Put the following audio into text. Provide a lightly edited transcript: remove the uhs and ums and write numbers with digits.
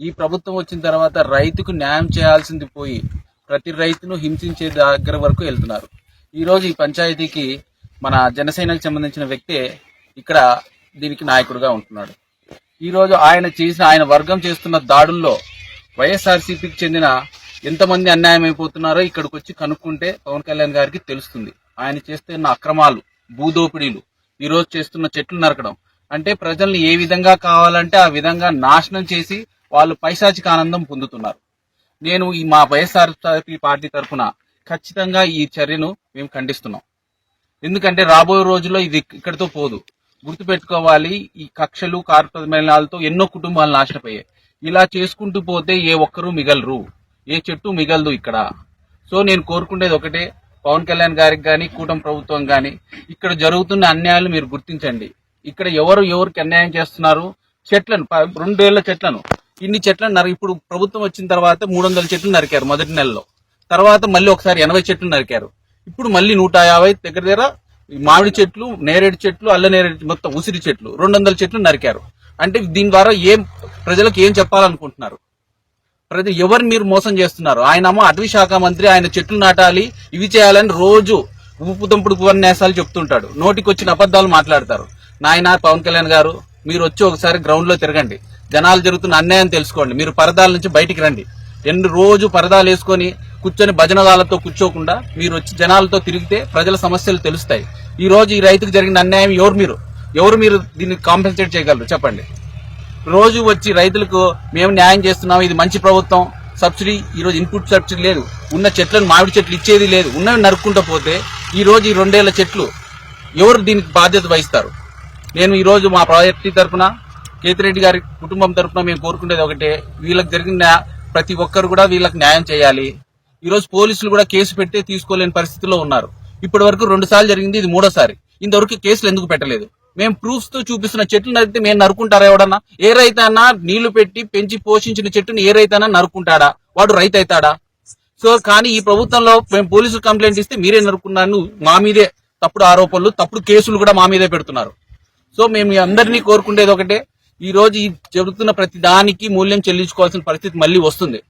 ఈ ప్రభుత్వం వచ్చిన తర్వాత రైతుకు న్యాయం చేయాల్సింది పోయి ప్రతి రైతును హింసించే దగ్గర వరకు వెళ్తున్నారు. ఈ రోజు ఈ పంచాయతీకి మన జనసేనకు సంబంధించిన వ్యక్తే ఇక్కడ దీనికి నాయకుడిగా ఉంటున్నాడు. ఈ రోజు ఆయన వర్గం చేస్తున్న దాడుల్లో వైఎస్ఆర్సీపీకి చెందిన ఎంతమంది అన్యాయం అయిపోతున్నారో ఇక్కడికి వచ్చి కనుక్కుంటే పవన్ కళ్యాణ్ గారికి తెలుస్తుంది. ఆయన చేస్తున్న అక్రమాలు, భూదోపిడీలు, ఈ రోజు చేస్తున్న చెట్లు నరకడం అంటే ప్రజల్ని ఏ విధంగా కావాలంటే ఆ విధంగా నాశనం చేసి వాళ్ళు పైశాచిక ఆనందం పొందుతున్నారు. నేను మా వైఎస్ఆర్సీపీ పార్టీ తరఫున ఖచ్చితంగా ఈ చర్యను మేము ఖండిస్తున్నాం. ఎందుకంటే రాబోయే రోజుల్లో ఇది ఇక్కడితో పోదు. గుర్తుపెట్టుకోవాలి, ఈ కక్షలు కార్పొరేషన్లతో ఎన్నో కుటుంబాలు నాశనపోయాయి. ఇలా చేసుకుంటూ పోతే ఏ ఒక్కరూ మిగలరు, ఏ చెట్టు మిగలదు ఇక్కడ. సో నేను కోరుకునేది ఒకటే, పవన్ కళ్యాణ్ గారికి కానీ కూటమి ప్రభుత్వం కానీ ఇక్కడ జరుగుతున్న అన్యాయాలు మీరు గుర్తించండి. ఇక్కడ ఎవరికి అన్యాయం చేస్తున్నారు? చెట్లను 2 ఏళ్ల చెట్లను, ఇన్ని చెట్లను ఇప్పుడు ప్రభుత్వం వచ్చిన తర్వాత 300 చెట్లు నరికారు మొదటి నెలలో. తర్వాత మళ్ళీ ఒకసారి 80 చెట్లు నరికారు. ఇప్పుడు మళ్ళీ 150 దగ్గర మామిడి చెట్లు, నేరేడు చెట్లు, అల్ల నేరేడు మొత్తం ఉసిరి చెట్లు 200 చెట్లు నరికారు. అంటే దీని ద్వారా ప్రజలకు ఏం చెప్పాలనుకుంటున్నారు? ఎవరు మీరు మోసం చేస్తున్నారు? ఆయనేమో అటవీ శాఖ మంత్రి, ఆయన చెట్లు నాటాలి, ఇవి చేయాలని రోజు ఊపుతంపుడు ఉపన్యాసాలు చెప్తుంటాడు. నోటికి వచ్చిన అబద్ధాలు మాట్లాడతారు. నాయన పవన్ కళ్యాణ్ గారు, మీరు వచ్చి ఒకసారి గ్రౌండ్ లో తిరగండి, జనాలు జరుగుతున్న అన్యాయం తెలుసుకోండి. మీరు పరదాల నుంచి బయటికి రండి. రోజు పరదాలు వేసుకొని కూర్చొని భజనగాలతో కూర్చోకుండా మీరు వచ్చి జనాలతో తిరిగితే ప్రజల సమస్యలు తెలుస్తాయి. ఈ రోజు ఈ రైతుకు జరిగిన అన్యాయం ఎవరు మీరు దీన్ని కాంపెన్సేట్ చేయగలరు చెప్పండి? రోజు వచ్చి రైతులకు మేము న్యాయం చేస్తున్నాం, ఇది మంచి ప్రభుత్వం, సబ్సిడీ, ఈ రోజు ఇన్పుట్ సబ్సిడీ లేదు, ఉన్న చెట్లను మామిడి చెట్లు ఇచ్చేది లేదు, ఉన్నవి నరుక్కుంటూ పోతే ఈ రోజు ఈ 2 ఏళ్ల చెట్లు ఎవరు దీనికి బాధ్యత వహిస్తారు? నేను ఈ రోజు మా పార్టీ తరఫున, కేతిరెడ్డి గారి కుటుంబం తరఫున మేము కోరుకునేది ఒకటే, వీళ్ళకి జరిగిన ప్రతి ఒక్కరు కూడా వీళ్ళకి న్యాయం చేయాలి. ఈ రోజు పోలీసులు కూడా కేసు పెట్టి తీసుకోలేని పరిస్థితిలో ఉన్నారు. ఇప్పటి వరకు 2 సార్లు జరిగింది, ఇది 3వ సారి. ఇంతవరకు కేసులు ఎందుకు పెట్టలేదు? మేము ప్రూఫ్స్ తో చూపిస్తున్న చెట్లు నరికితే మేము నరుకుంటారా? ఎవడన్నా ఏ రైతన్నా నీళ్లు పెట్టి పెంచి పోషించిన చెట్టుని ఏ రైతన్నా నరుకుంటాడా? వాడు రైతు అవుతాడా? సో కానీ ఈ ప్రభుత్వంలో మేము పోలీసులు కంప్లైంట్ ఇస్తే మీరే నరుకున్నాను, మా మీదే తప్పుడు ఆరోపణలు, తప్పుడు కేసులు కూడా మా మీదే పెడుతున్నారు. సో మేము అందరినీ కోరుకునేది ఒకటే, ఈ రోజు ఈ జరుగుతున్న ప్రతి దానికి మూల్యం చెల్లించుకోవాల్సిన పరిస్థితి మళ్ళీ వస్తుంది.